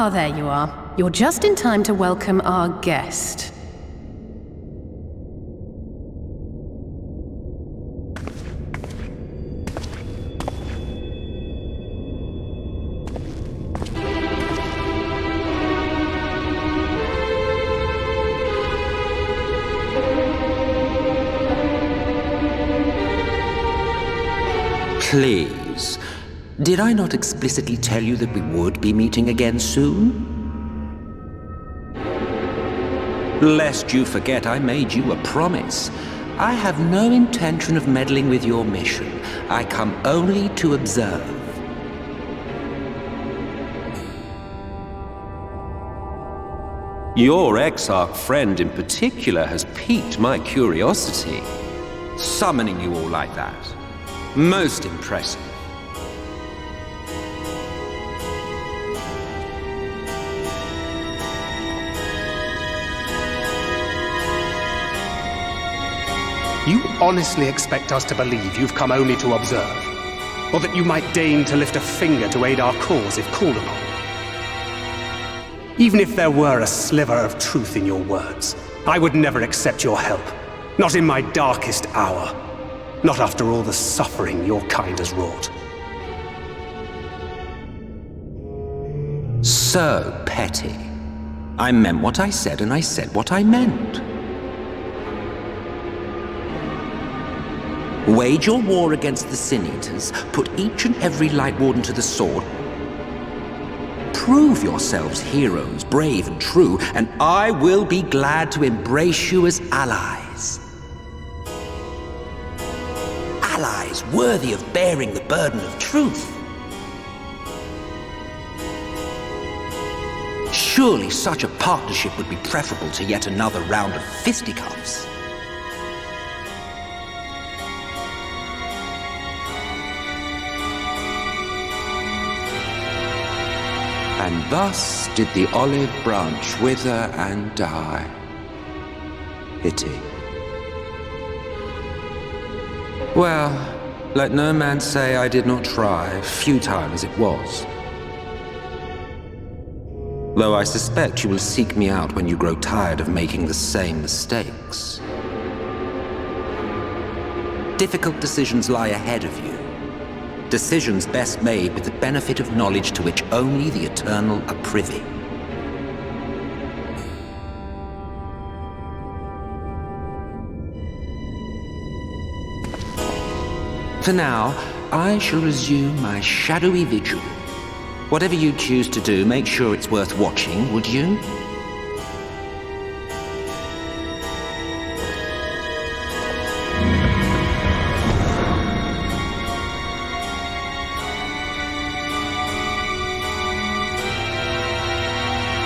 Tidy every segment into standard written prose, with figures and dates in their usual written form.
Ah, there you are. You're just in time to welcome our guest. Please, did I not explicitly tell you that we would be meeting again soon? Lest you forget, I made you a promise. I have no intention of meddling with your mission. I come only to observe. Your Exarch friend in particular has piqued my curiosity. Summoning you all like that. Most impressive. You honestly expect us to believe you've come only to observe? Or that you might deign to lift a finger to aid our cause if called upon? Even if there were a sliver of truth in your words, I would never accept your help. Not in my darkest hour. Not after all the suffering your kind has wrought. So petty. I meant what I said, and I said what I meant. Wage your war against the Sin Eaters, put each and every Light Warden to the sword. Prove yourselves heroes, brave and true, and I will be glad to embrace you as allies. Allies worthy of bearing the burden of truth. Surely such a partnership would be preferable to yet another round of fisticuffs. And thus did the olive branch wither and die. Pity. Well, let no man say I did not try, futile as it was. Though I suspect you will seek me out when you grow tired of making the same mistakes. Difficult decisions lie ahead of you. Decisions best made with the benefit of knowledge to which only the eternal are privy. For now, I shall resume my shadowy vigil. Whatever you choose to do, make sure it's worth watching, would you?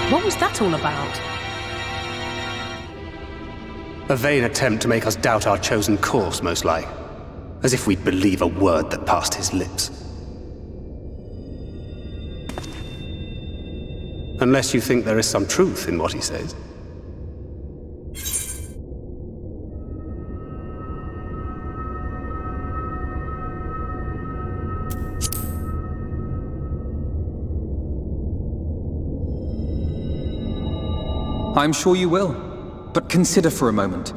What was that all about? A vain attempt to make us doubt our chosen course, most like. As if we'd believe a word that passed his lips. Unless you think there is some truth in what he says. I'm sure you will. But consider for a moment.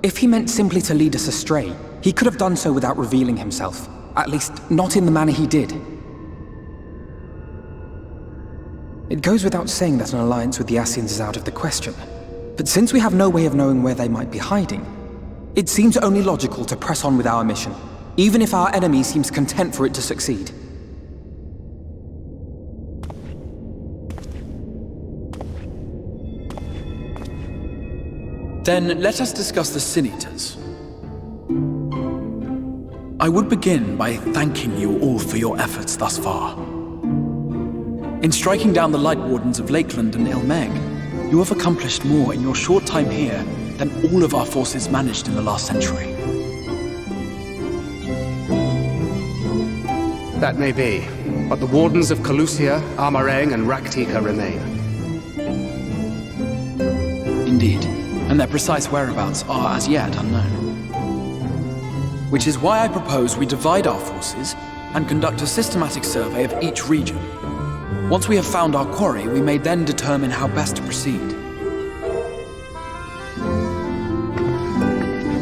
If he meant simply to lead us astray, he could have done so without revealing himself. At least, not in the manner he did. It goes without saying that an alliance with the Ascians is out of the question. But since we have no way of knowing where they might be hiding, it seems only logical to press on with our mission, even if our enemy seems content for it to succeed. Then let us discuss the Sin Eaters. I would begin by thanking you all for your efforts thus far. In striking down the Light Wardens of Lakeland and Ilmeg, you have accomplished more in your short time here than all of our forces managed in the last century. That may be, but the Wardens of Calusia, Armareng, and Raktika remain. Indeed, and their precise whereabouts are as yet unknown. Which is why I propose we divide our forces and conduct a systematic survey of each region. Once we have found our quarry, we may then determine how best to proceed.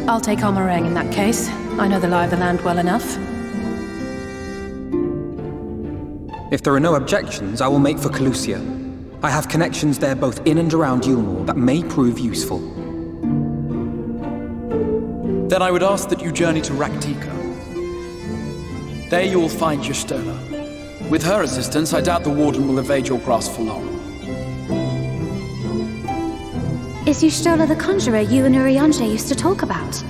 I'll take on meringue in that case. I know the lie of the land well enough. If there are no objections, I will make for Calusia. I have connections there both in and around Yulmore that may prove useful. Then I would ask that you journey to Raktika. There you will find Y'shtola. With her assistance, I doubt the Warden will evade your grasp for long. Is Y'shtola the conjurer you and Urianger used to talk about?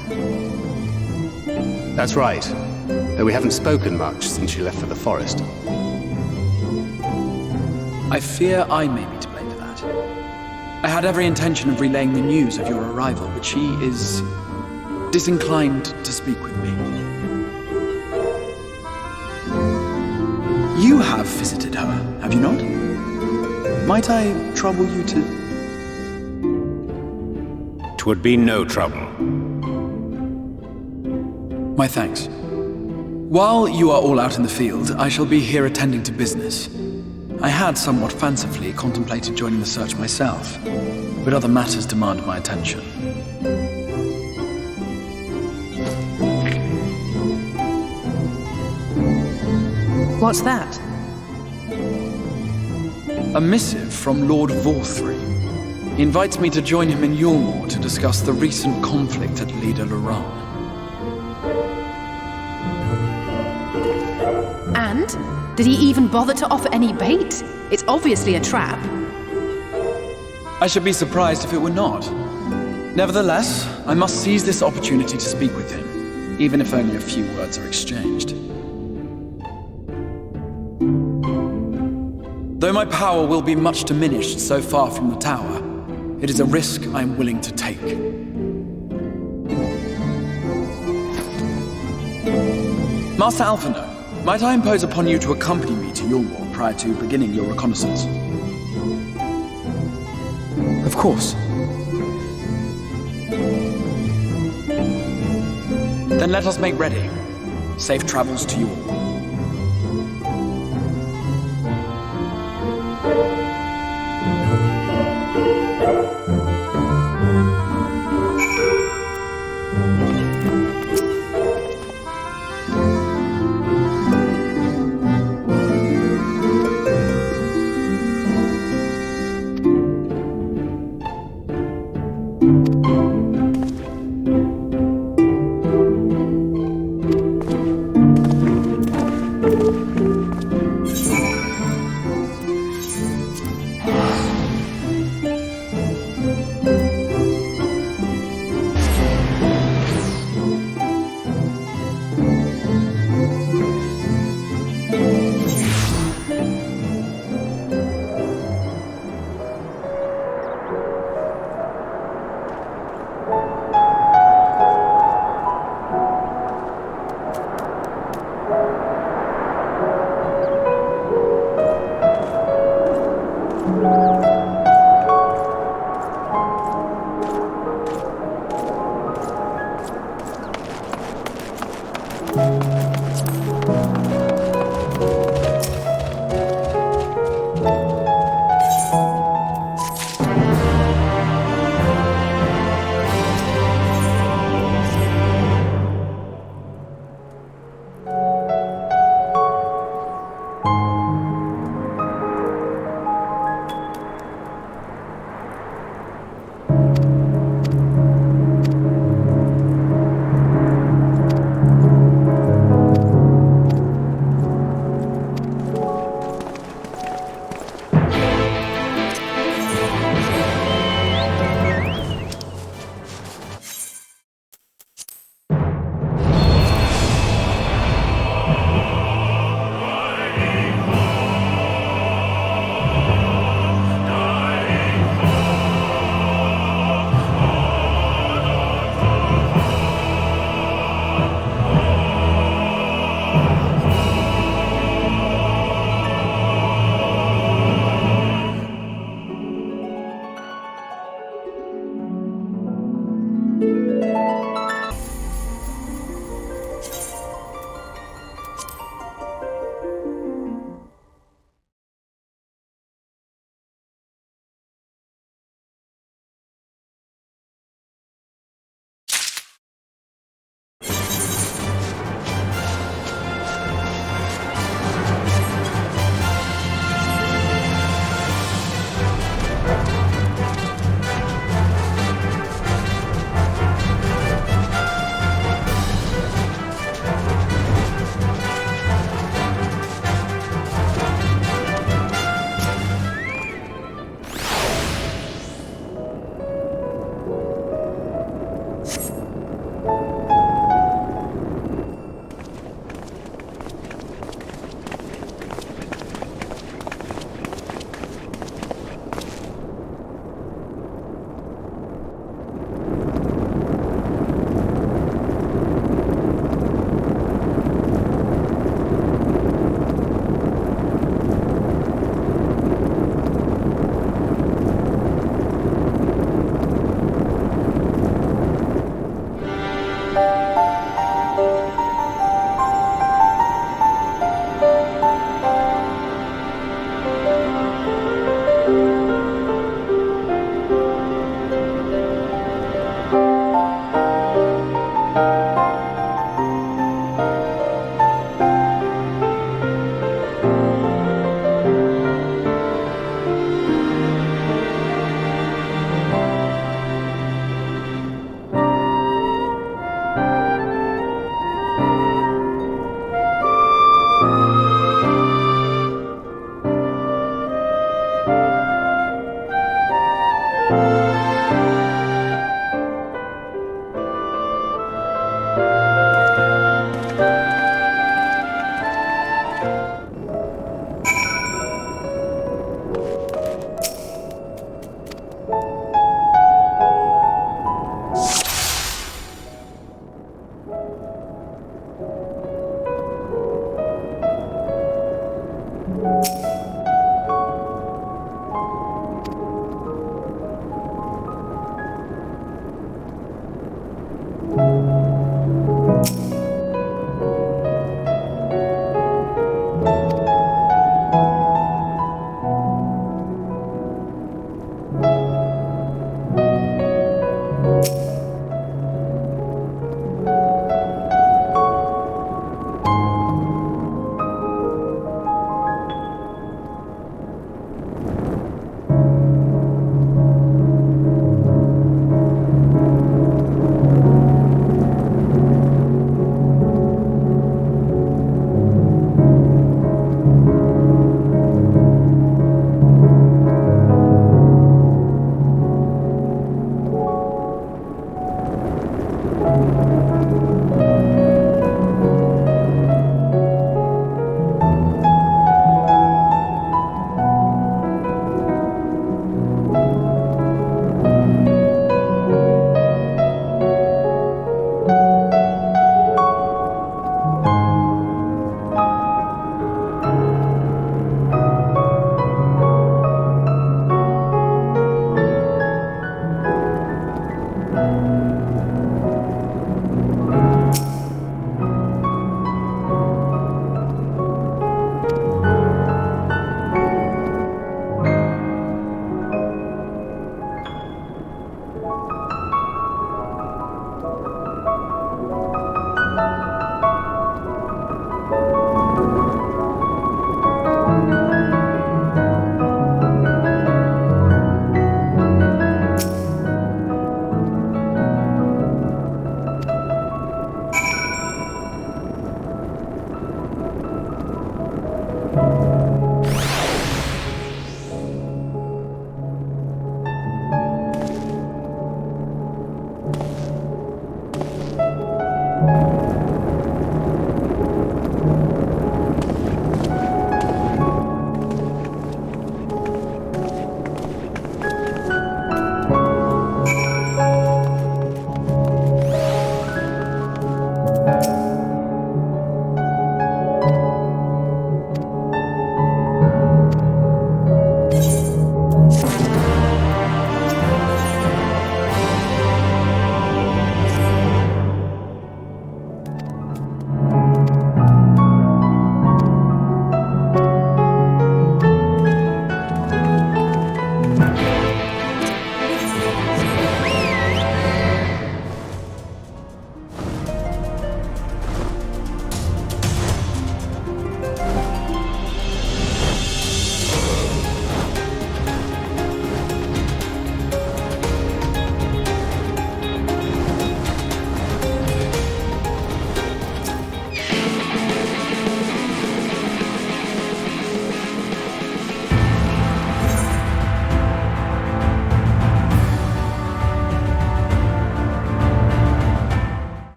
That's right. Though we haven't spoken much since she left for the forest. I fear I may be to blame for that. I had every intention of relaying the news of your arrival, but she is disinclined to speak with me. You have visited her, have you not? Might I trouble you to... 'Twould be no trouble. My thanks. While you are all out in the field, I shall be here attending to business. I had somewhat fancifully contemplated joining the search myself, but other matters demand my attention. What's that? A missive from Lord Vorthry. He invites me to join him in Yulmore to discuss the recent conflict at Lida Luran. And? Did he even bother to offer any bait? It's obviously a trap. I should be surprised if it were not. Nevertheless, I must seize this opportunity to speak with him, even if only a few words are exchanged. Though my power will be much diminished so far from the tower, it is a risk I am willing to take. Master Alphino, might I impose upon you to accompany me to Yulmore prior to beginning your reconnaissance? Of course. Then let us make ready. Safe travels to you all.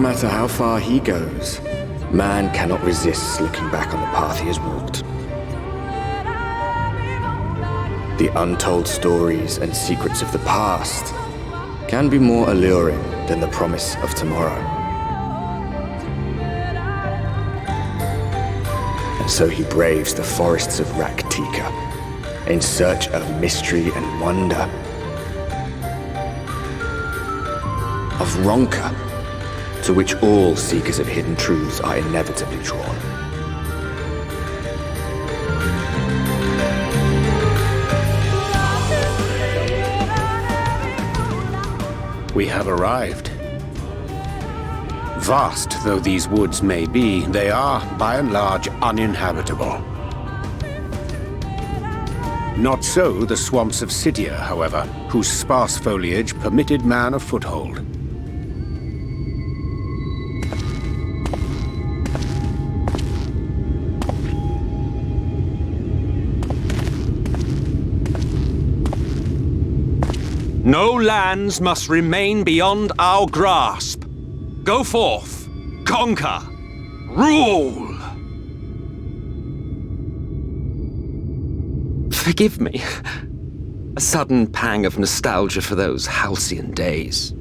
matter how far he goes, man cannot resist looking back on the path he has walked. The untold stories and secrets of the past can be more alluring than the promise of tomorrow. And so he braves the forests of Raktika in search of mystery and wonder. Of Ronka, to which all seekers of hidden truths are inevitably drawn. We have arrived. Vast though these woods may be, they are, by and large, uninhabitable. Not so the swamps of Sidia, however, whose sparse foliage permitted man a foothold. No lands must remain beyond our grasp. Go forth, conquer, rule! Forgive me. A sudden pang of nostalgia for those halcyon days.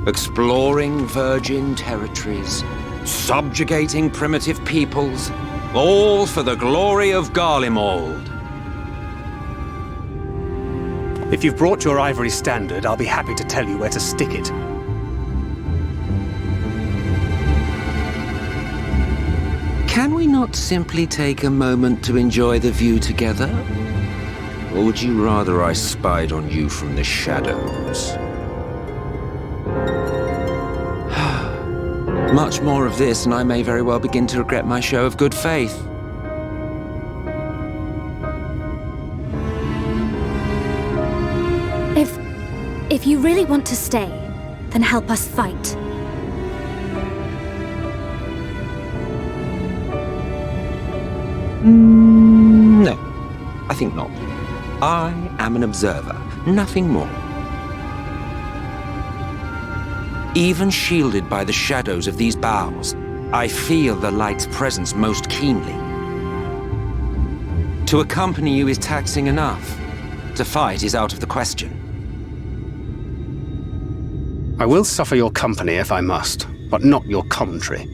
Exploring virgin territories, subjugating primitive peoples, all for the glory of Garlemald. If you've brought your ivory standard, I'll be happy to tell you where to stick it. Can we not simply take a moment to enjoy the view together? Or would you rather I spied on you from the shadows? Much more of this, and I may very well begin to regret my show of good faith. If you really want to stay, then help us fight. No, I think not. I am an observer, nothing more. Even shielded by the shadows of these boughs, I feel the light's presence most keenly. To accompany you is taxing enough. To fight is out of the question. I will suffer your company if I must, but not your commentary.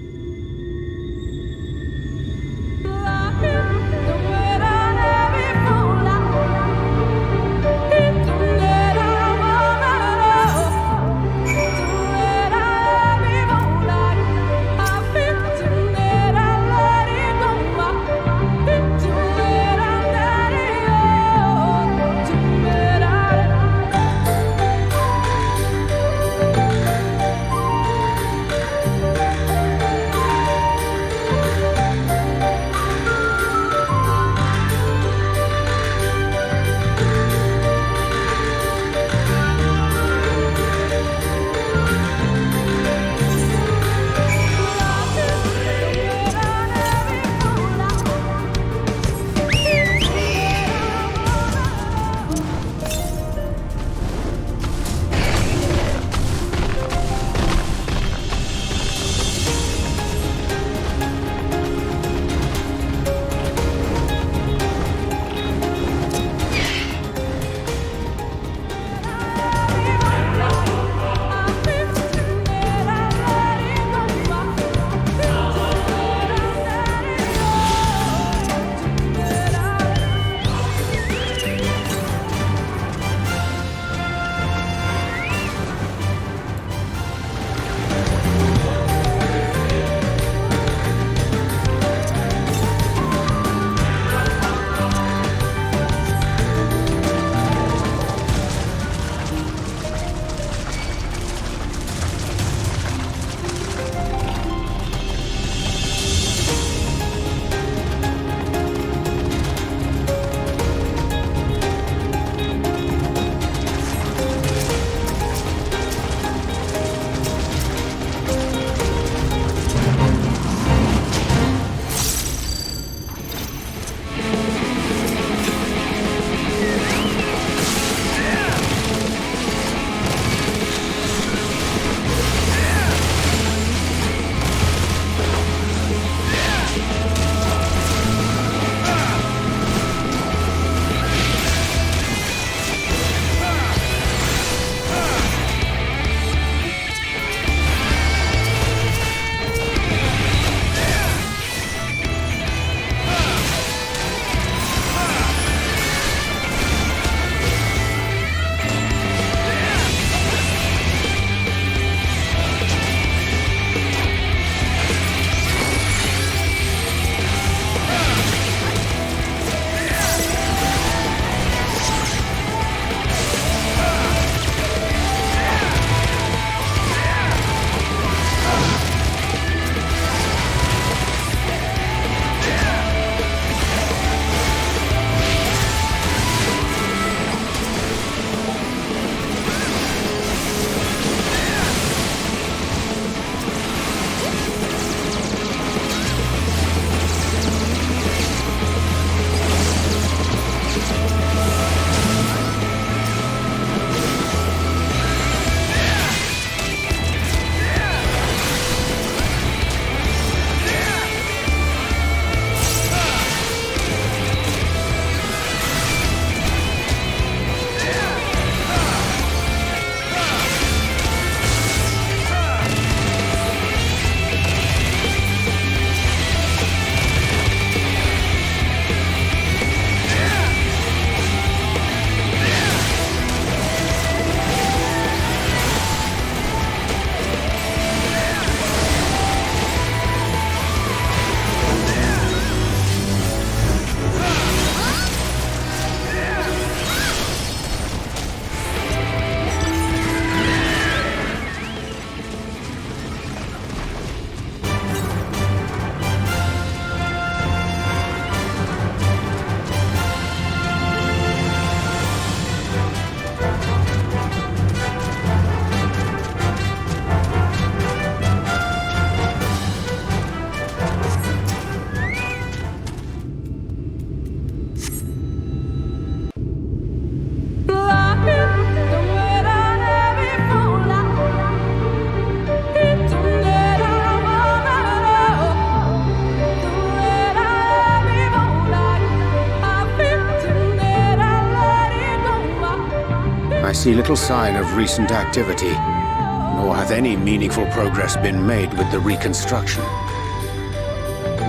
see little sign of recent activity, nor hath any meaningful progress been made with the reconstruction.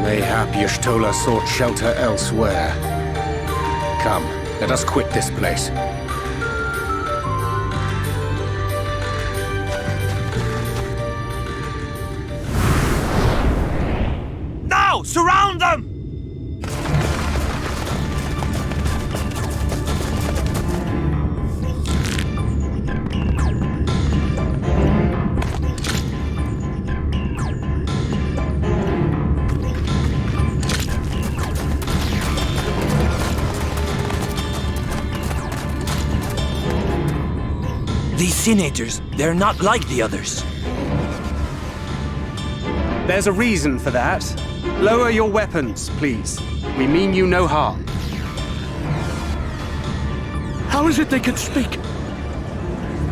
Mayhap Y'shtola sought shelter elsewhere. Come, let us quit this place. Now! Surround them! These senators, they're not like the others. There's a reason for that. Lower your weapons, please. We mean you no harm. How is it they can speak?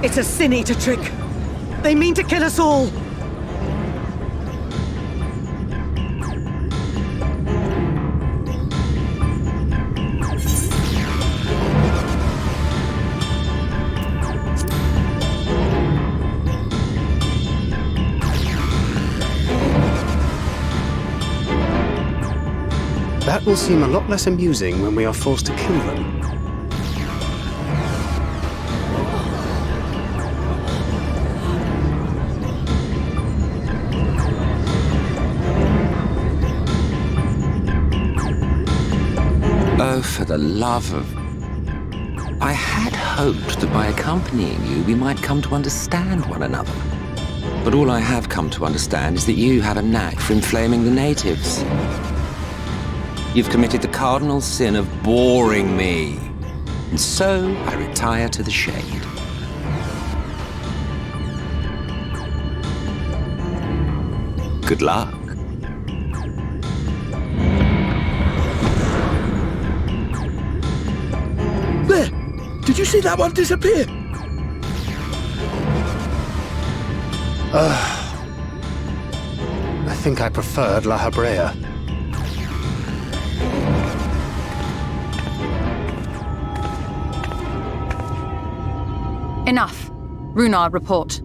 It's a Sin Eater trick. They mean to kill us all. That will seem a lot less amusing when we are forced to kill them. Oh, for the love of... I had hoped that by accompanying you, we might come to understand one another. But all I have come to understand is that you have a knack for inflaming the natives. You've committed the cardinal sin of boring me. And so I retire to the shade. Good luck. There! Did you see that one disappear? I think I preferred La Habrea. Enough. Runard, report.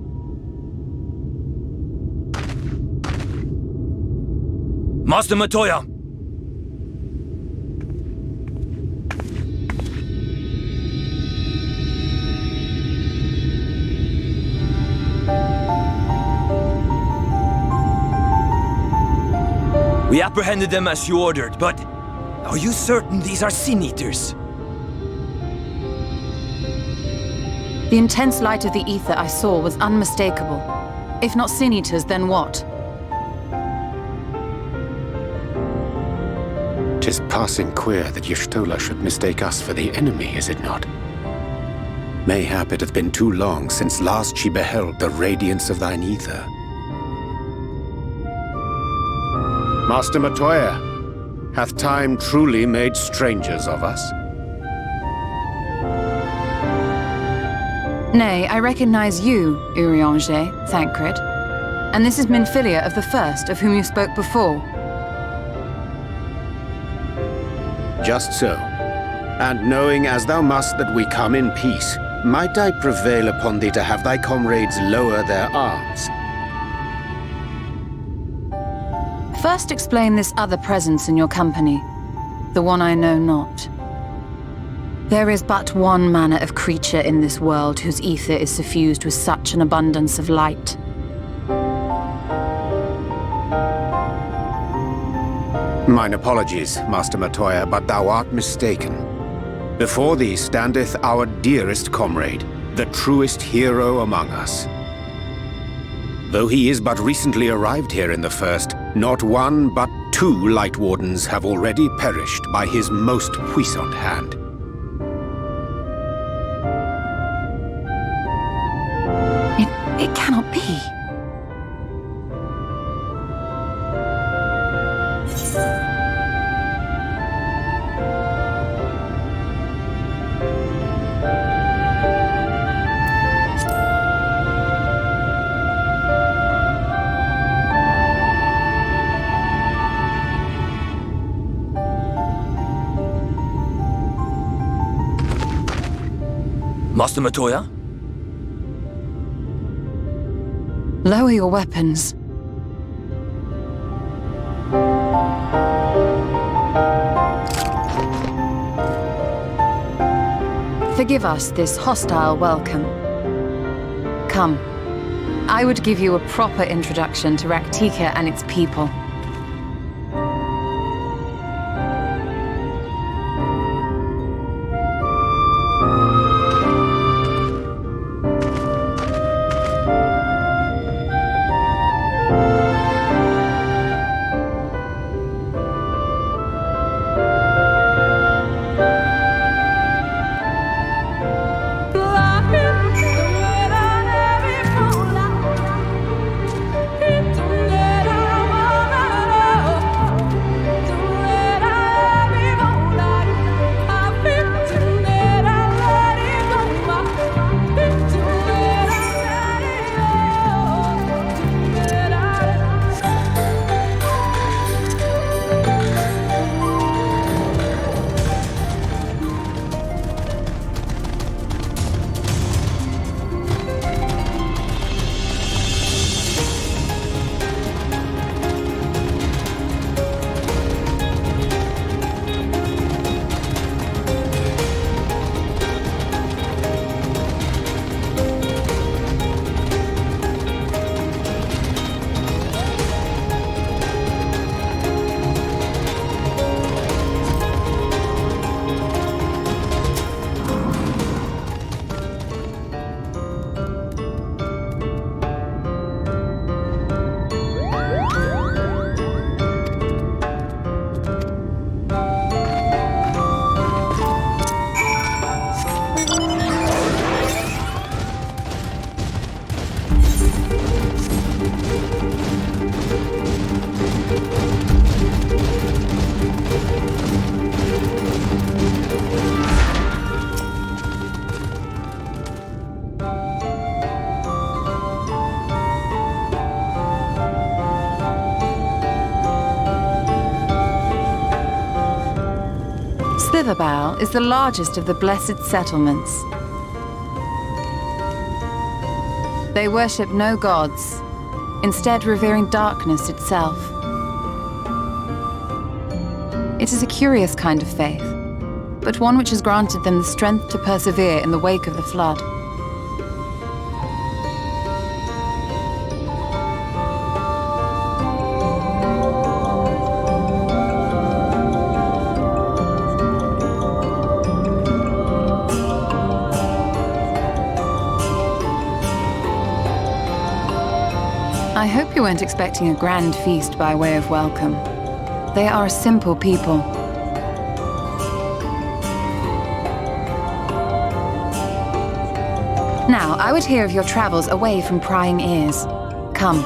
Master Matoya! We apprehended them as you ordered, but are you certain these are Sin Eaters? The intense light of the ether I saw was unmistakable. If not Sin Eaters, then what? 'Tis passing queer that Y'shtola should mistake us for the enemy, is it not? Mayhap it hath been too long since last she beheld the radiance of thine ether. Master Matoya, hath time truly made strangers of us? Nay, I recognize you, Urianger, Thancred. And this is Minfilia of the First, of whom you spoke before. Just so. And knowing as thou must that we come in peace, might I prevail upon thee to have thy comrades lower their arms? First explain this other presence in your company, the one I know not. There is but one manner of creature in this world whose ether is suffused with such an abundance of light. Mine apologies, Master Matoya, but thou art mistaken. Before thee standeth our dearest comrade, the truest hero among us. Though he is but recently arrived here in the First, not one but 2 Light Wardens have already perished by his most puissant hand. It cannot be. Master Matoya? Lower your weapons. Forgive us this hostile welcome. Come. I would give you a proper introduction to Raktika and its people. Sliverbow is the largest of the Blessed Settlements. They worship no gods, instead revering darkness itself. It is a curious kind of faith, but one which has granted them the strength to persevere in the wake of the flood. I hope you weren't expecting a grand feast by way of welcome. They are a simple people. Now, I would hear of your travels away from prying ears. Come.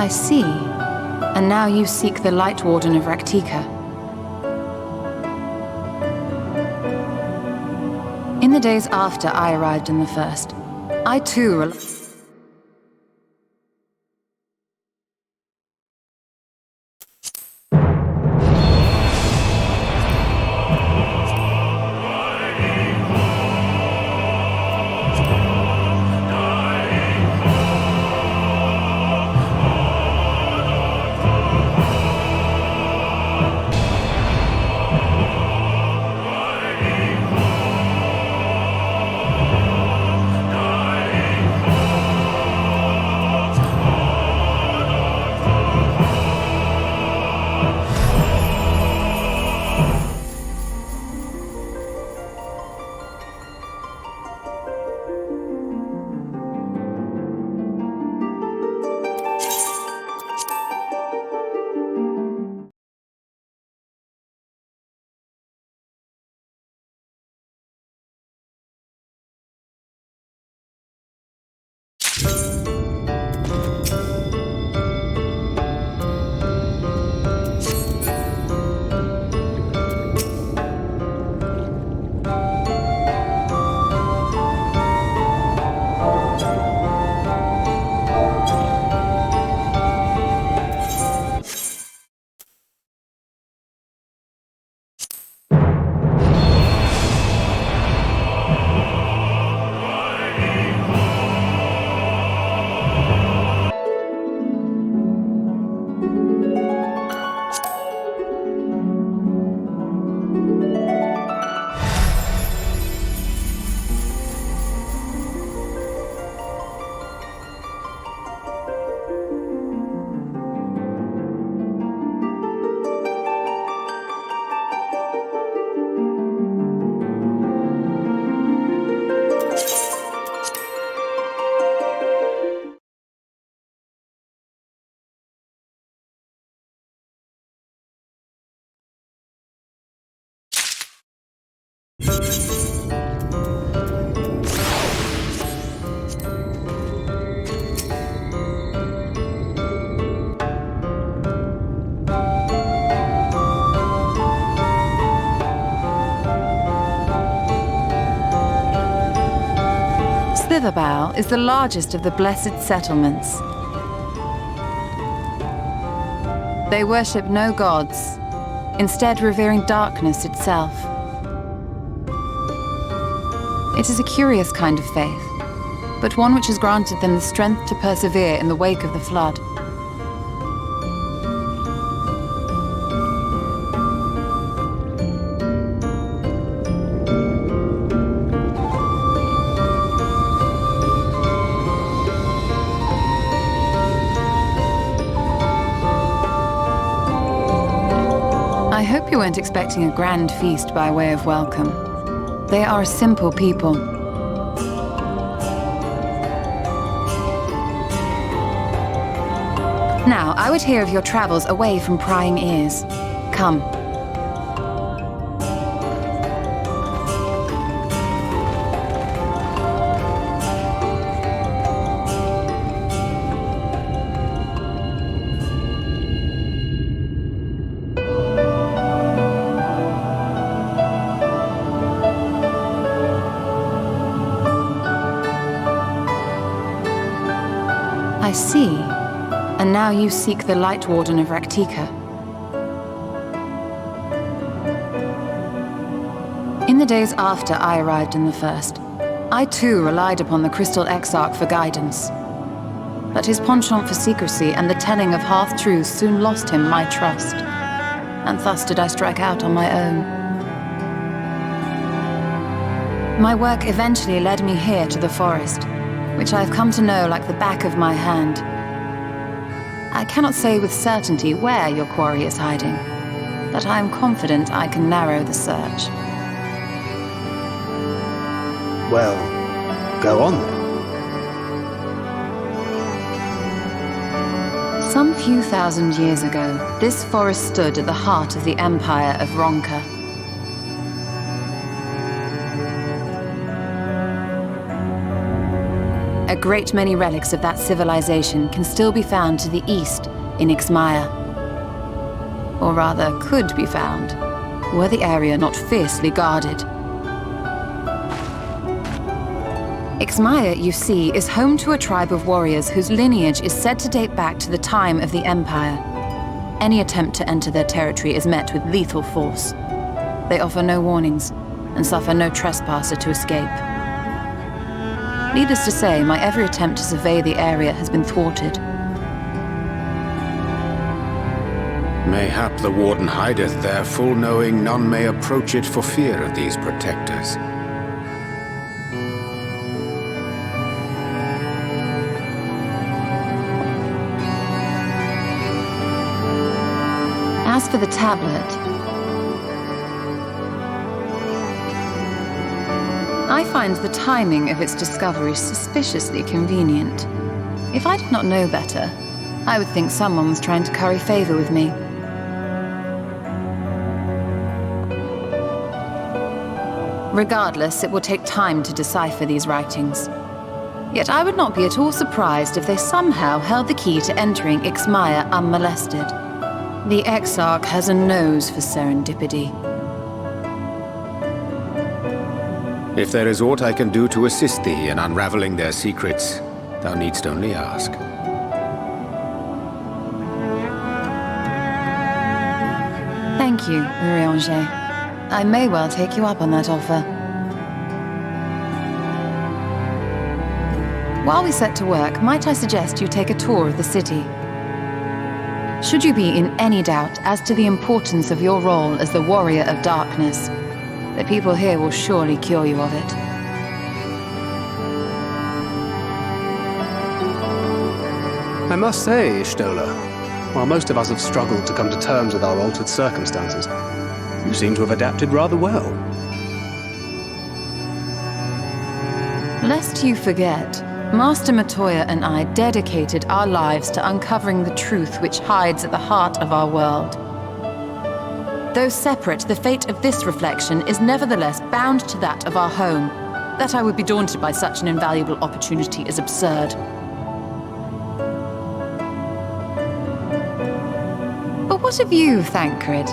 I see. And now you seek the Light Warden of Raktika. In the days after I arrived in the First, I too Slitherbow is the largest of the blessed settlements. They worship no gods, instead revering darkness itself. It is a curious kind of faith, but one which has granted them the strength to persevere in the wake of the flood. I hope you weren't expecting a grand feast by way of welcome. They are a simple people. Now, I would hear of your travels away from prying ears. Come. I see. And now you seek the Light Warden of Raktika. In the days after I arrived in the First, I too relied upon the Crystal Exarch for guidance. But his penchant for secrecy and the telling of half-truths soon lost him my trust. And thus did I strike out on my own. My work eventually led me here to the forest, which I have come to know like the back of my hand. I cannot say with certainty where your quarry is hiding, but I am confident I can narrow the search. Well, go on then. Some few thousand years ago, this forest stood at the heart of the Empire of Ronka. A great many relics of that civilization can still be found to the east in Ixmaya. Or rather, could be found, were the area not fiercely guarded. Ixmaya, you see, is home to a tribe of warriors whose lineage is said to date back to the time of the Empire. Any attempt to enter their territory is met with lethal force. They offer no warnings and suffer no trespasser to escape. Needless to say, my every attempt to survey the area has been thwarted. Mayhap the Warden hideth there, full knowing none may approach it for fear of these protectors. As for the tablet, I find the timing of its discovery suspiciously convenient. If I did not know better, I would think someone was trying to curry favor with me. Regardless, it will take time to decipher these writings. Yet I would not be at all surprised if they somehow held the key to entering Ixmaya unmolested. The Exarch has a nose for serendipity. If there is aught I can do to assist thee in unraveling their secrets, thou needst only ask. Thank you, Reshade. I may well take you up on that offer. While we set to work, might I suggest you take a tour of the city? Should you be in any doubt as to the importance of your role as the Warrior of Darkness, the people here will surely cure you of it. I must say, Stola, while most of us have struggled to come to terms with our altered circumstances, you seem to have adapted rather well. Lest you forget, Master Matoya and I dedicated our lives to uncovering the truth which hides at the heart of our world. Though separate, the fate of this reflection is nevertheless bound to that of our home. That I would be daunted by such an invaluable opportunity is absurd. But what of you, Thancred?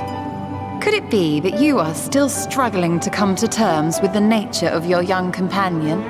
Could it be that you are still struggling to come to terms with the nature of your young companion?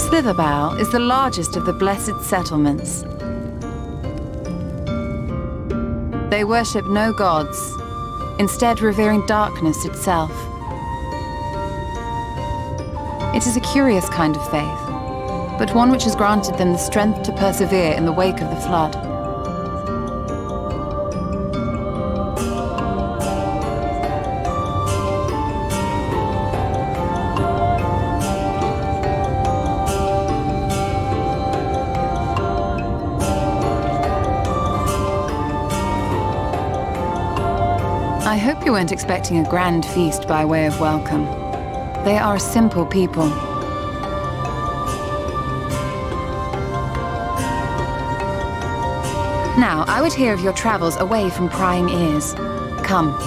Slitherbow is the largest of the blessed settlements. They worship no gods, instead revering darkness itself. It is a curious kind of faith, but one which has granted them the strength to persevere in the wake of the flood. I hope you weren't expecting a grand feast by way of welcome. They are a simple people. Now, I would hear of your travels away from prying ears. Come.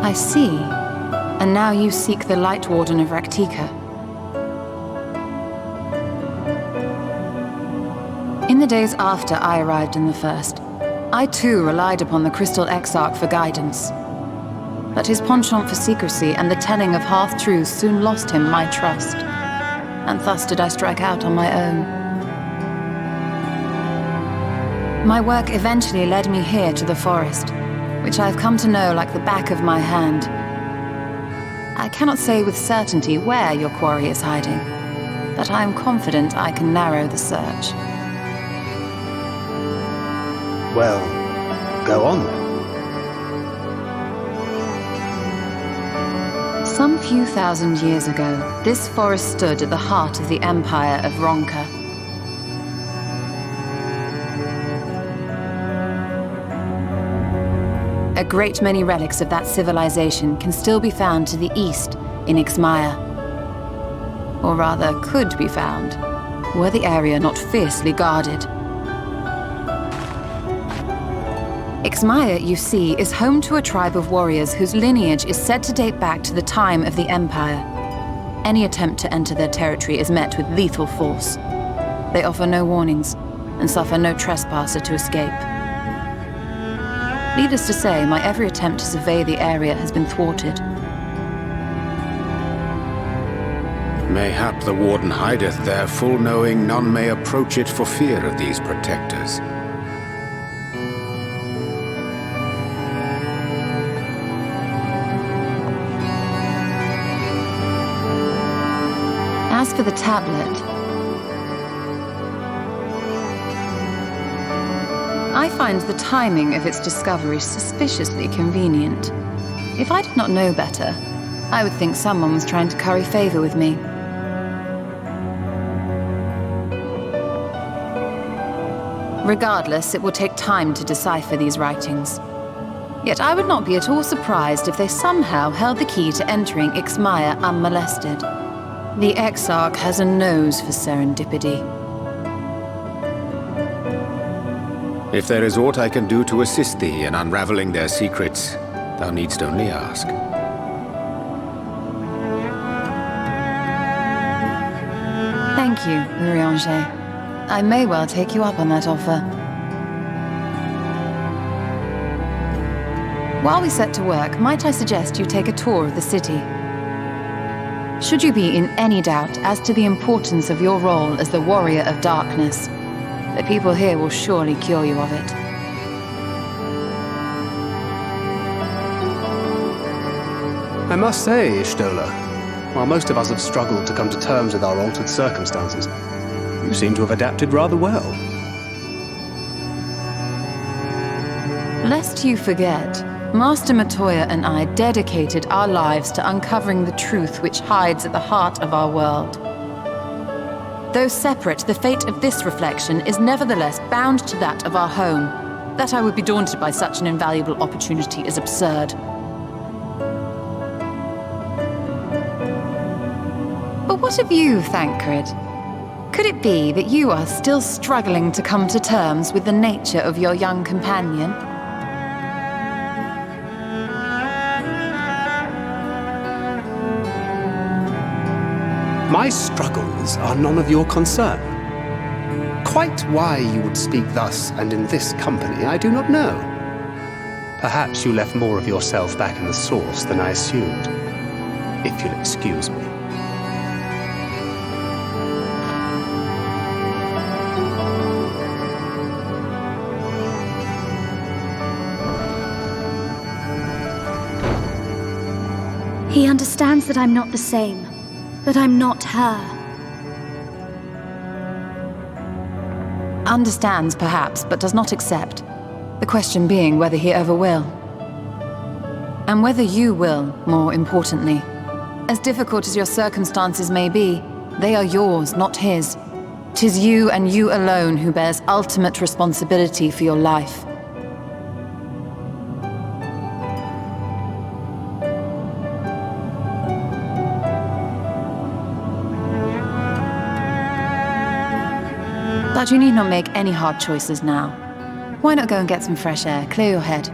I see. And now you seek the Light Warden of Raktika. In the days after I arrived in the First, I too relied upon the Crystal Exarch for guidance. But his penchant for secrecy and the telling of half-truths soon lost him my trust. And thus did I strike out on my own. My work eventually led me here to the forest, which I have come to know like the back of my hand. I cannot say with certainty where your quarry is hiding, but I am confident I can narrow the search. Well, go on. Some few thousand years ago, this forest stood at the heart of the Empire of Ronka. A great many relics of that civilization can still be found to the east in Ixmaya. Or rather, could be found, were the area not fiercely guarded. Ixmaya, you see, is home to a tribe of warriors whose lineage is said to date back to the time of the Empire. Any attempt to enter their territory is met with lethal force. They offer no warnings and suffer no trespasser to escape. Needless to say, my every attempt to survey the area has been thwarted. Mayhap the Warden hideth there, full knowing none may approach it for fear of these protectors. As for the tablet, I find the timing of its discovery suspiciously convenient. If I did not know better, I would think someone was trying to curry favor with me. Regardless, it will take time to decipher these writings. Yet I would not be at all surprised if they somehow held the key to entering Ixmaya unmolested. The Exarch has a nose for serendipity. If there is aught I can do to assist thee in unraveling their secrets, thou needst only ask. Thank you, Urianger. I may well take you up on that offer. While we set to work, might I suggest you take a tour of the city? Should you be in any doubt as to the importance of your role as the Warrior of Darkness, the people here will surely cure you of it. I must say, Stola, while most of us have struggled to come to terms with our altered circumstances, you seem to have adapted rather well. Lest you forget, Master Matoya and I dedicated our lives to uncovering the truth which hides at the heart of our world. Though separate, the fate of this reflection is nevertheless bound to that of our home. That I would be daunted by such an invaluable opportunity is absurd. But what of you, Thancred? Could it be that you are still struggling to come to terms with the nature of your young companion? My struggles are none of your concern. Quite why you would speak thus and in this company, I do not know. Perhaps you left more of yourself back in the source than I assumed. If you'll excuse me. He understands that I'm not the same. That I'm not her. Understands, perhaps, but does not accept. The question being whether he ever will. And whether you will, more importantly. As difficult as your circumstances may be, they are yours, not his. 'Tis you and you alone who bears ultimate responsibility for your life. But you need not make any hard choices now. Why not go and get some fresh air, clear your head?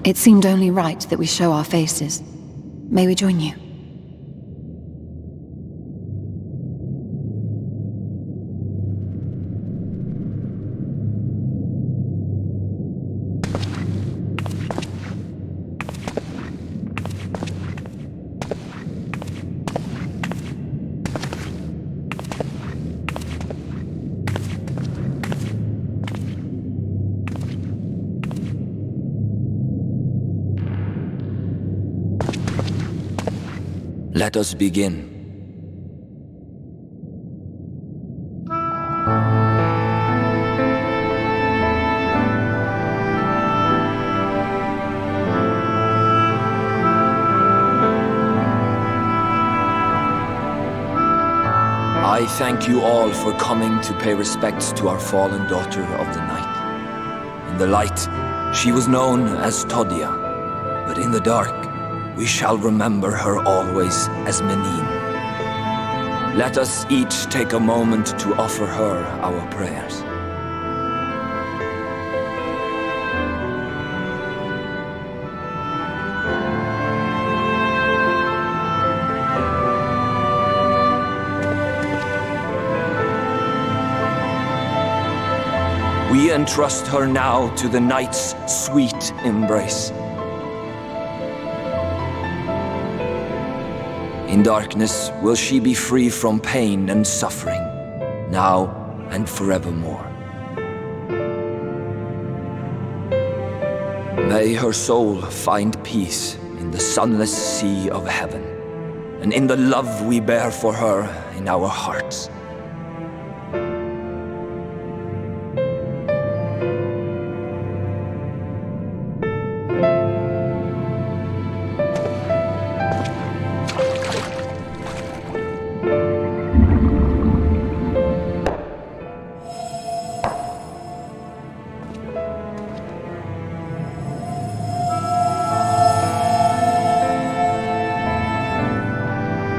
It seemed only right that we show our faces. May we join you? Let us begin. I thank you all for coming to pay respects to our fallen daughter of the night. In the light, she was known as Todia, but in the dark, we shall remember her always as Menine. Let us each take a moment to offer her our prayers. We entrust her now to the night's sweet embrace. In darkness will she be free from pain and suffering, now and forevermore. May her soul find peace in the sunless sea of heaven, and in the love we bear for her in our hearts.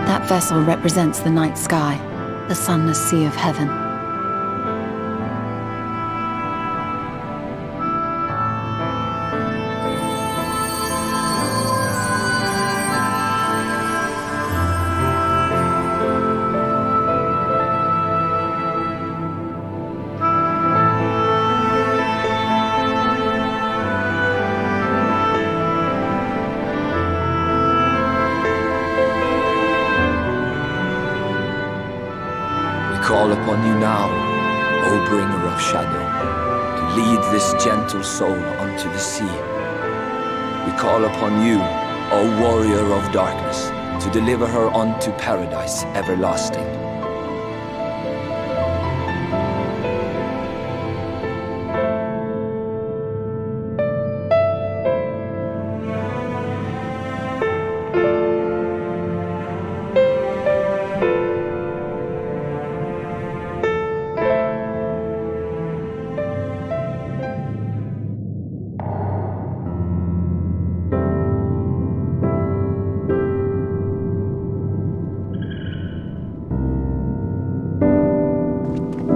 That vessel represents the night sky, the sunless sea of heaven. Call upon you now, O bringer of shadow, to lead this gentle soul unto the sea. We call upon you, O warrior of darkness, to deliver her unto paradise everlasting.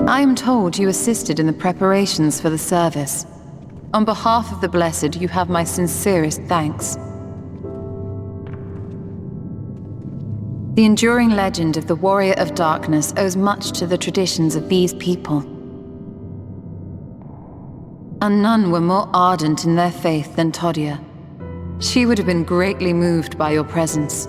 I am told you assisted in the preparations for the service. On behalf of the Blessed, you have my sincerest thanks. The enduring legend of the Warrior of Darkness owes much to the traditions of these people. And none were more ardent in their faith than Todia. She would have been greatly moved by your presence.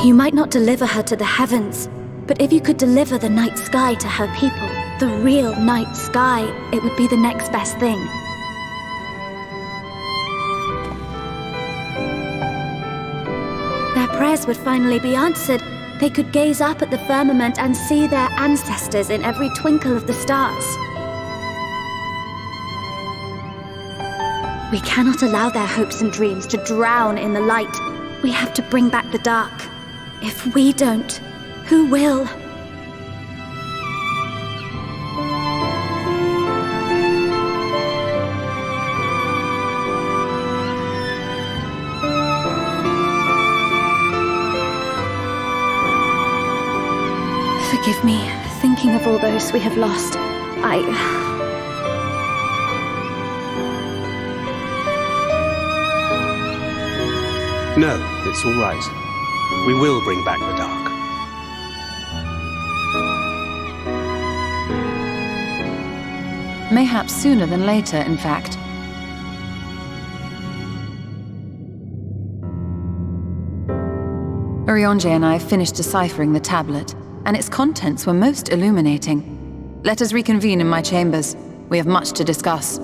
You might not deliver her to the heavens, but if you could deliver the night sky to her people, the real night sky, it would be the next best thing. Their prayers would finally be answered. They could gaze up at the firmament and see their ancestors in every twinkle of the stars. We cannot allow their hopes and dreams to drown in the light. We have to bring back the dark. If we don't, who will? Forgive me, thinking of all those we have lost. No, it's all right. We will bring back the dark. Mayhaps sooner than later, in fact. Urianger and I finished deciphering the tablet, and its contents were most illuminating. Let us reconvene in my chambers. We have much to discuss.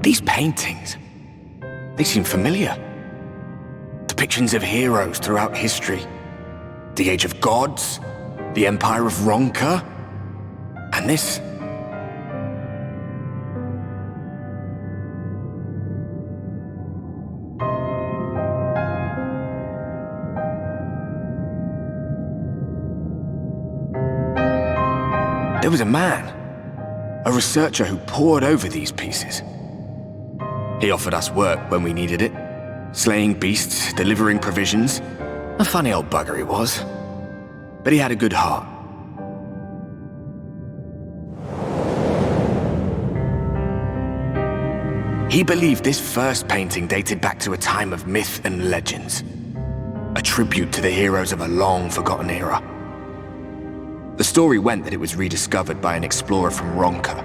These paintings, they seem familiar. Depictions of heroes throughout history. The Age of Gods, the Empire of Ronka, and this. There was a man, a researcher who pored over these pieces. He offered us work when we needed it, slaying beasts, delivering provisions. A funny old bugger he was, but he had a good heart. He believed this first painting dated back to a time of myth and legends, a tribute to the heroes of a long-forgotten era. The story went that it was rediscovered by an explorer from Ronka,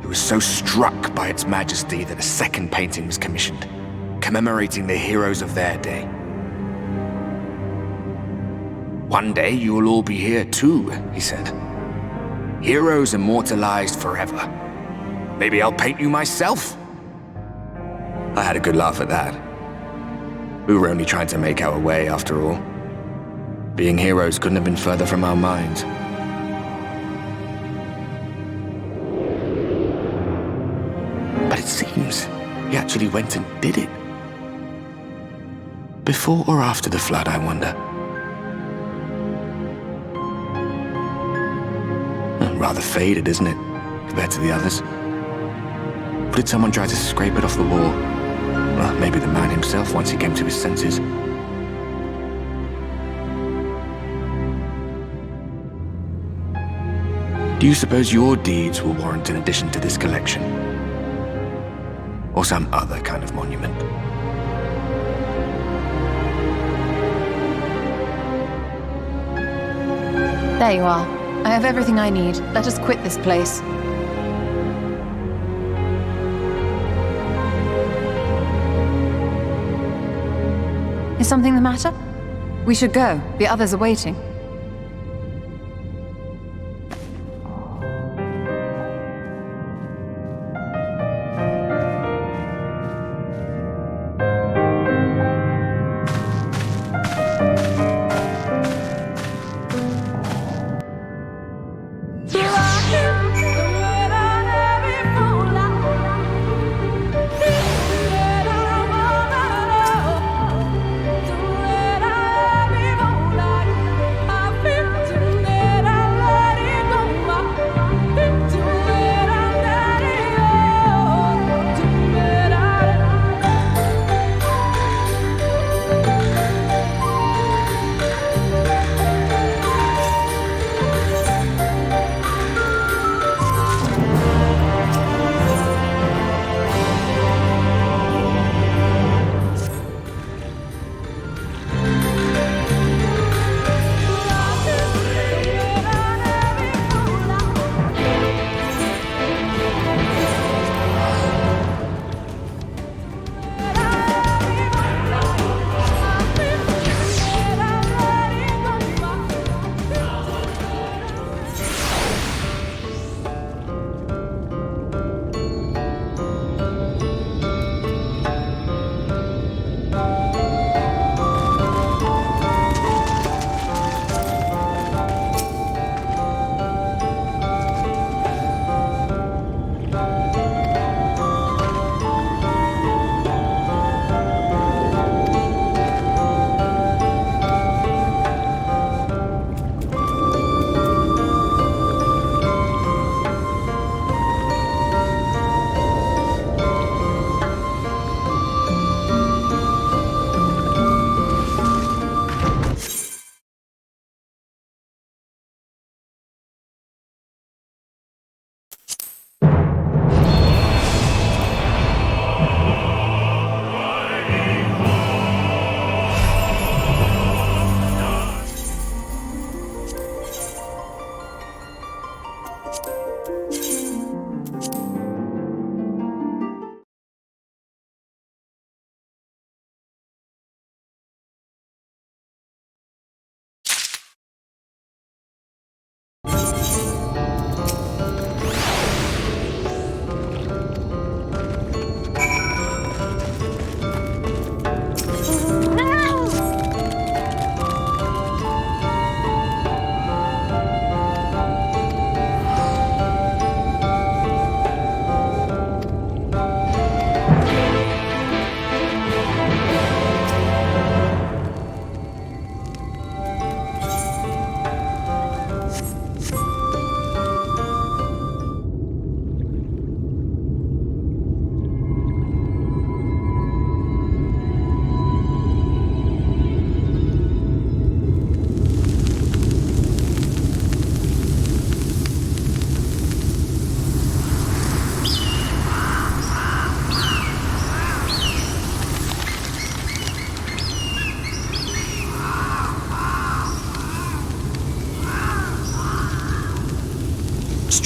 who was so struck by its majesty that a second painting was commissioned, commemorating the heroes of their day. One day you will all be here too, he said. Heroes immortalized forever. Maybe I'll paint you myself? I had a good laugh at that. We were only trying to make our way after all. Being heroes couldn't have been further from our minds. But it seems he actually went and did it. Before or after the flood, I wonder. Rather faded, isn't it, compared to the others? Or did someone try to scrape it off the wall? Well, maybe the man himself once he came to his senses. Do you suppose your deeds will warrant an addition to this collection? Or some other kind of monument? There you are. I have everything I need. Let us quit this place. Is something the matter? We should go. The others are waiting.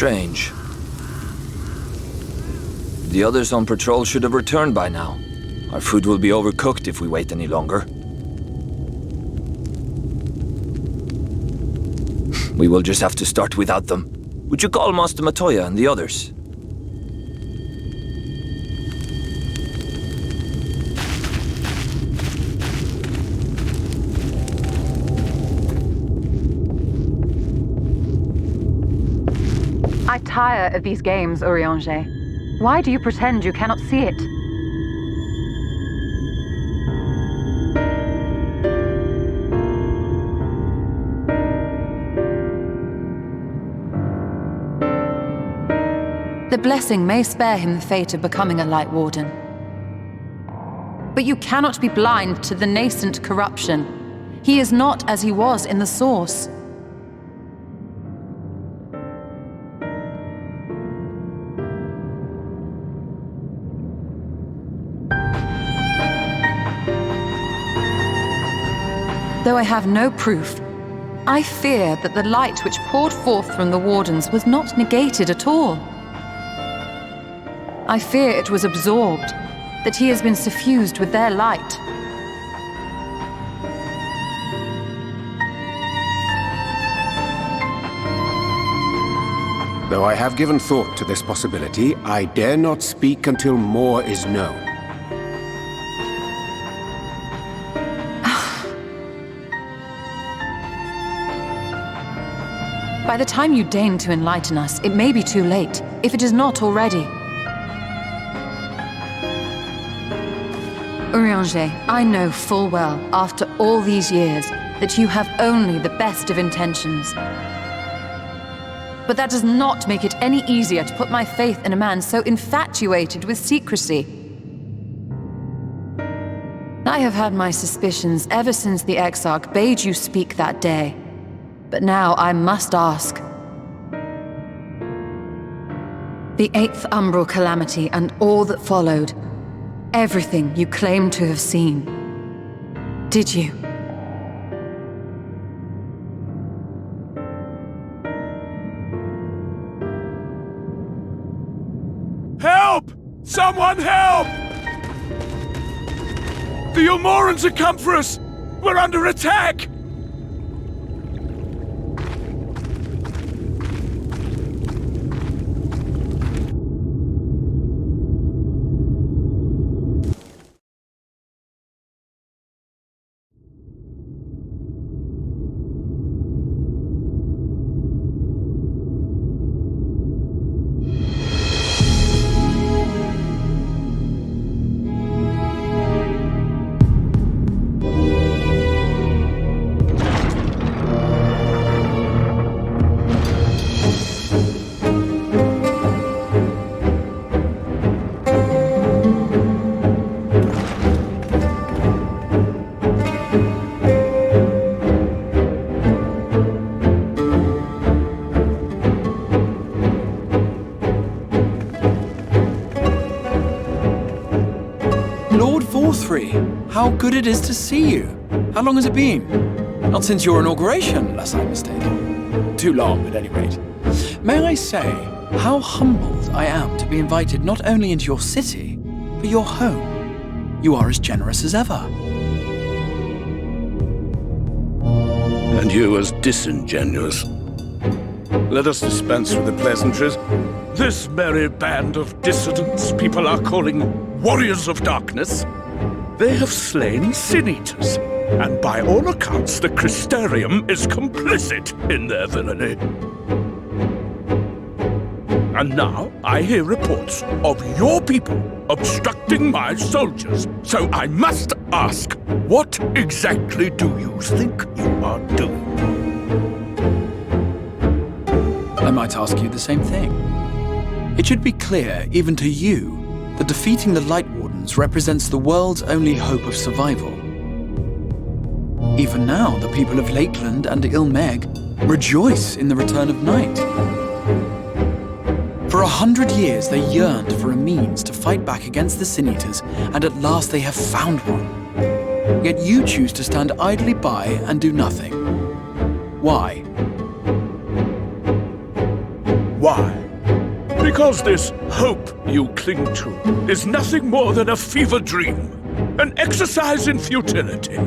Strange. The others on patrol should have returned by now. Our food will be overcooked if we wait any longer. We will just have to start without them. Would you call Master Matoya and the others? I tire of these games, Urianger. Why do you pretend you cannot see it? The blessing may spare him the fate of becoming a Light Warden. But you cannot be blind to the nascent corruption. He is not as he was in the Source. Though I have no proof, I fear that the light which poured forth from the Wardens was not negated at all. I fear it was absorbed, that he has been suffused with their light. Though I have given thought to this possibility, I dare not speak until more is known. By the time you deign to enlighten us, it may be too late, if it is not already. Urianger, I know full well, after all these years, that you have only the best of intentions. But that does not make it any easier to put my faith in a man so infatuated with secrecy. I have had my suspicions ever since the Exarch bade you speak that day. But now I must ask. The 8th Umbral Calamity and all that followed, everything you claim to have seen. Did you? Help! Someone help! The Umorans have come for us! We're under attack! How good it is to see you. How long has it been? Not since your inauguration, unless I'm mistaken. Too long, at any rate. May I say how humbled I am to be invited not only into your city, but your home. You are as generous as ever. And you as disingenuous. Let us dispense with the pleasantries. This merry band of dissidents people are calling Warriors of Darkness. They have slain Sin-Eaters, and by all accounts the Crystarium is complicit in their villainy. And now I hear reports of your people obstructing my soldiers, so I must ask, what exactly do you think you are doing? I might ask you the same thing. It should be clear, even to you, that defeating the Light Wardens represents the world's only hope of survival. Even now, the people of Lakeland and Ilmeg rejoice in the return of night. For 100 years, they yearned for a means to fight back against the Sin-Eaters, and at last they have found one. Yet you choose to stand idly by and do nothing. Why? why? Because this hope you cling to is nothing more than a fever dream, an exercise in futility.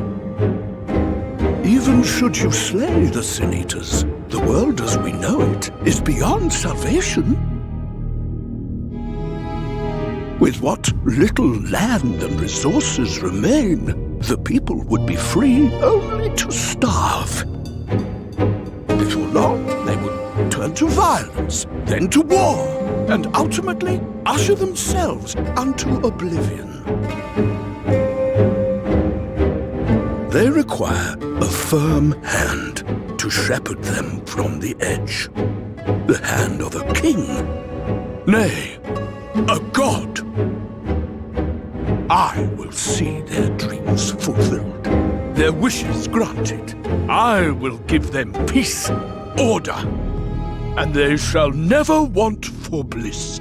Even should you slay the Sin Eaters, the world as we know it is beyond salvation. With what little land and resources remain, the people would be free only to starve. Before long, they would turn to violence, then to war, and ultimately usher themselves unto oblivion. They require a firm hand to shepherd them from the edge. The hand of a king, nay, a god. I will see their dreams fulfilled, their wishes granted. I will give them peace, order, and they shall never want for bliss.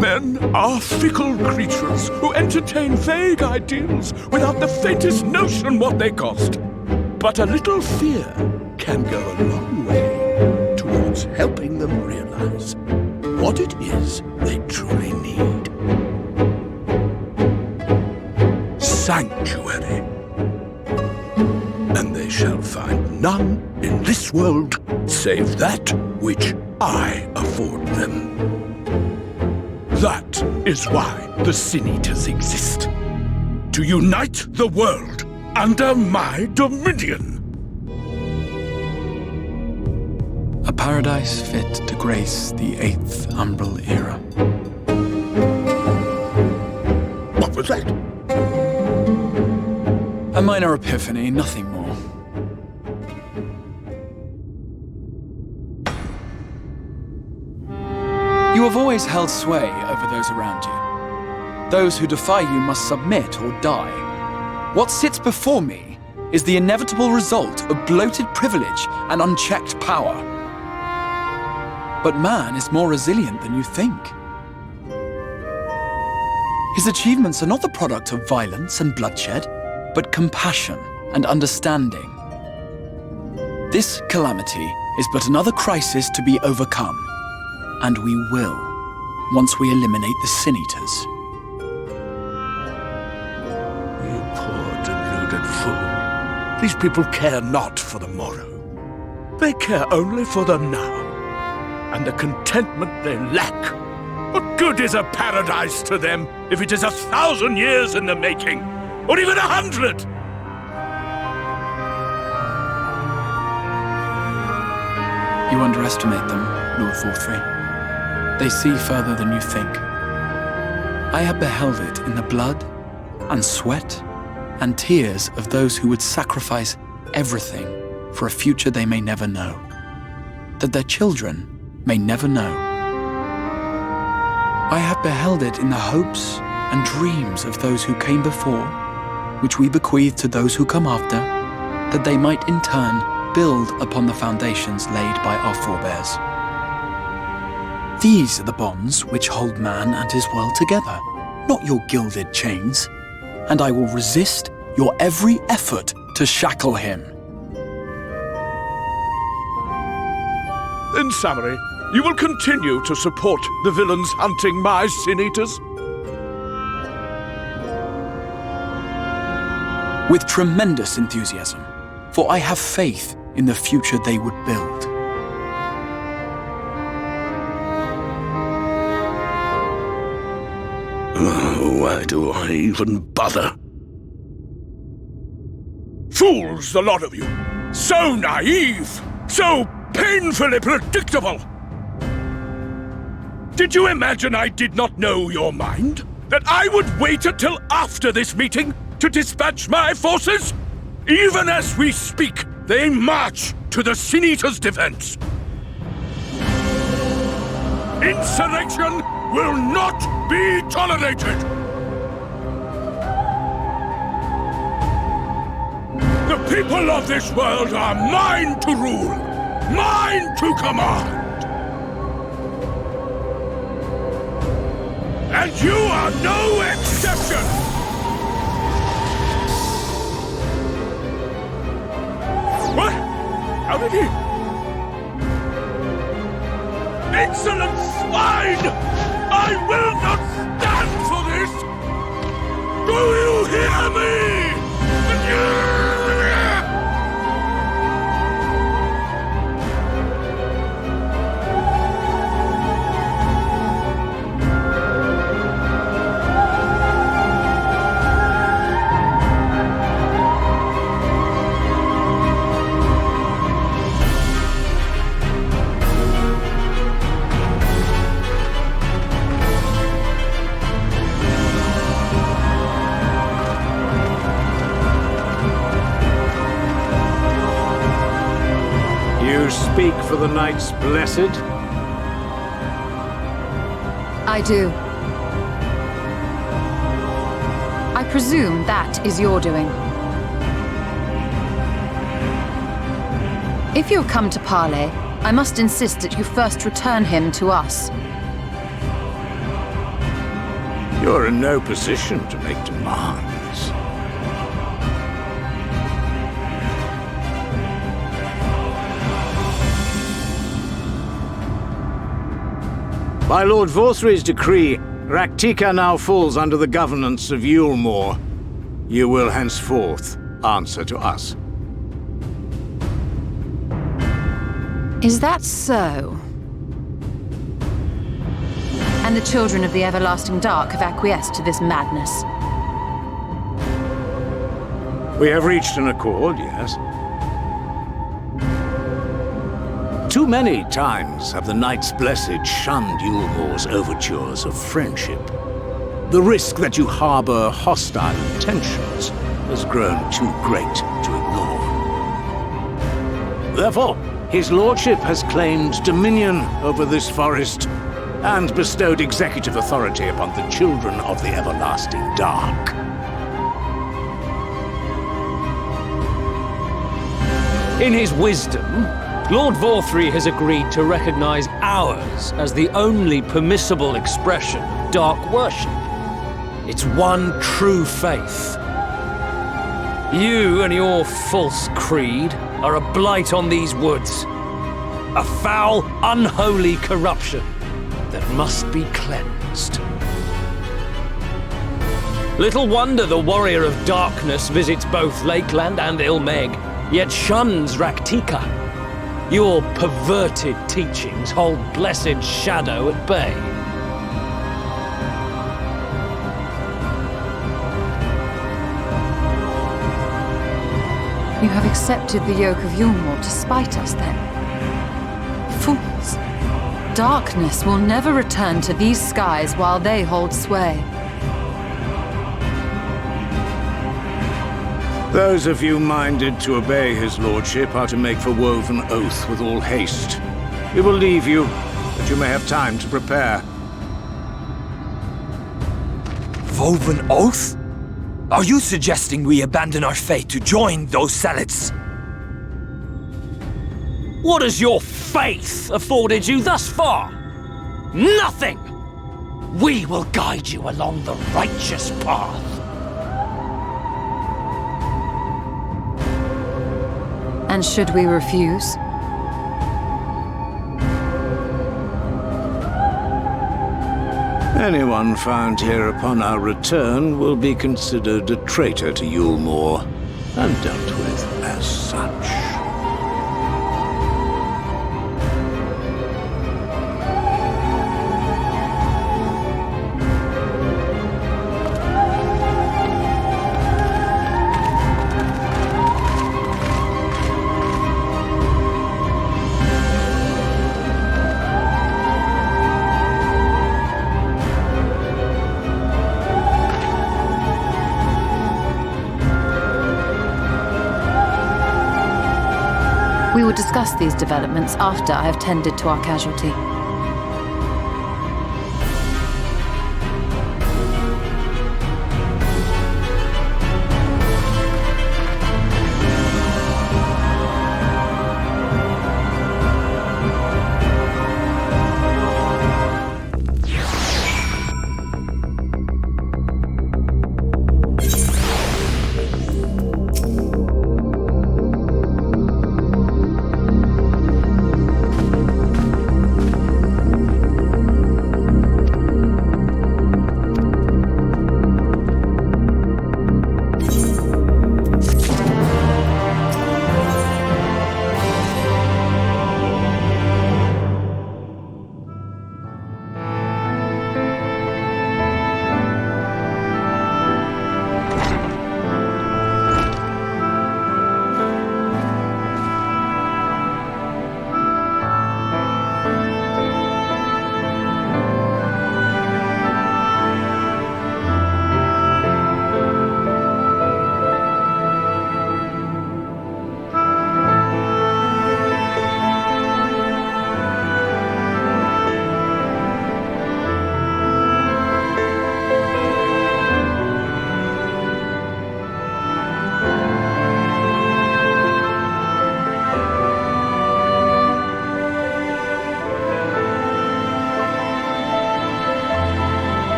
Men are fickle creatures who entertain vague ideals without the faintest notion what they cost. But a little fear can go a long way towards helping them realize what it is they truly need. Sanctuary. And they shall find none in this world save that which I afford them. That is why the Sin Eaters exist. To unite the world under my dominion. A paradise fit to grace the 8th Umbral era. What was that? A minor epiphany, nothing more. You have always held sway over those around you. Those who defy you must submit or die. What sits before me is the inevitable result of bloated privilege and unchecked power. But man is more resilient than you think. His achievements are not the product of violence and bloodshed, but compassion and understanding. This calamity is but another crisis to be overcome. And we will, once we eliminate the Sin Eaters. You poor deluded fool. These people care not for the morrow. They care only for the now, and the contentment they lack. What good is a paradise to them if it is 1,000 years in the making, or even 100? You underestimate them, Lord Forthry. They see further than you think. I have beheld it in the blood and sweat and tears of those who would sacrifice everything for a future they may never know, that their children may never know. I have beheld it in the hopes and dreams of those who came before, which we bequeath to those who come after, that they might in turn build upon the foundations laid by our forebears. These are the bonds which hold man and his world together, not your gilded chains, and I will resist your every effort to shackle him. In summary, you will continue to support the villains hunting my Sin Eaters? With tremendous enthusiasm, for I have faith in the future they would build. Why do I even bother? Fools, the lot of you! So naive! So painfully predictable! Did you imagine I did not know your mind? That I would wait until after this meeting to dispatch my forces? Even as we speak, they march to the Sin Eaters' defense. Insurrection will not be tolerated! The people of this world are mine to rule, mine to command. And you are no exception! How many? Insolent swine! I will not stand for this! Do you hear me? You speak for the Knights Blessed? I do. I presume that is your doing. If you have come to parley, I must insist that you first return him to us. You're in no position to make demands. By Lord Vorthry's decree, Raktika now falls under the governance of Yulmore. You will henceforth answer to us. Is that so? And the children of the Everlasting Dark have acquiesced to this madness? We have reached an accord, yes. Too many times have the Knights Blessed shunned Yulmore's overtures of friendship. The risk that you harbor hostile intentions has grown too great to ignore. Therefore, his lordship has claimed dominion over this forest and bestowed executive authority upon the children of the Everlasting Dark. In his wisdom, Lord Vorthry has agreed to recognize ours as the only permissible expression of dark worship. It's one true faith. You and your false creed are a blight on these woods. A foul, unholy corruption that must be cleansed. Little wonder the Warrior of Darkness visits both Lakeland and Ilmeg, yet shuns Raktika. Your perverted teachings hold blessed Shadow at bay. You have accepted the yoke of Yulmore to spite us, then? Fools! Darkness will never return to these skies while they hold sway. Those of you minded to obey his lordship are to make for Woven Oath with all haste. We will leave you, that you may have time to prepare. Woven Oath? Are you suggesting we abandon our fate to join those zealots? What has your faith afforded you thus far? Nothing! We will guide you along the righteous path. And should we refuse? Anyone found here upon our return will be considered a traitor to Yulmore, and dealt with as such. We will discuss these developments after I have tended to our casualty.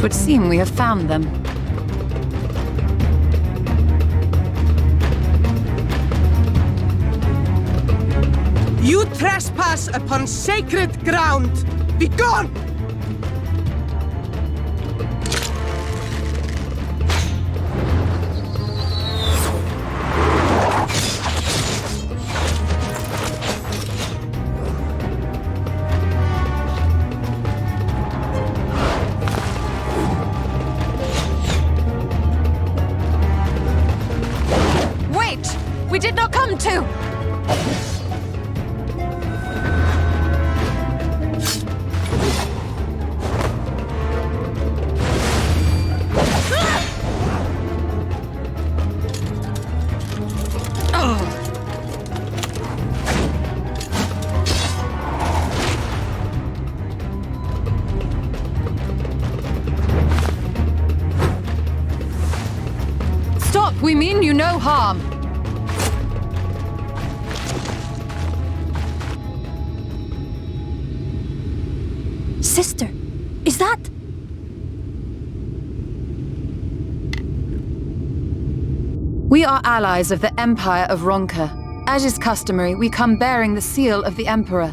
would seem we have found them. You trespass upon sacred ground! Begone! Wait! We did not come to! Stop! We mean you no harm. Sister, is that... We are allies of the Empire of Ronka. As is customary, we come bearing the seal of the Emperor.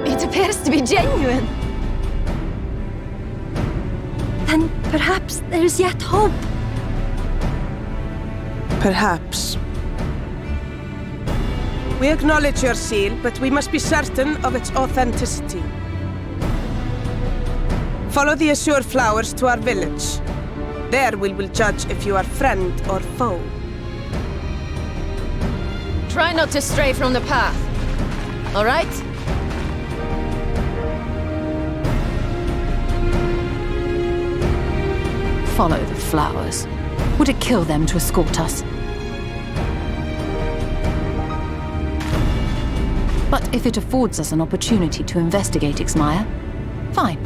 It appears to be genuine. Then perhaps there is yet hope. Perhaps. We acknowledge your seal, but we must be certain of its authenticity. Follow the azure flowers to our village. There we will judge if you are friend or foe. Try not to stray from the path. All right? Follow the flowers. Would it kill them to escort us? But if it affords us an opportunity to investigate Ixmaya, fine.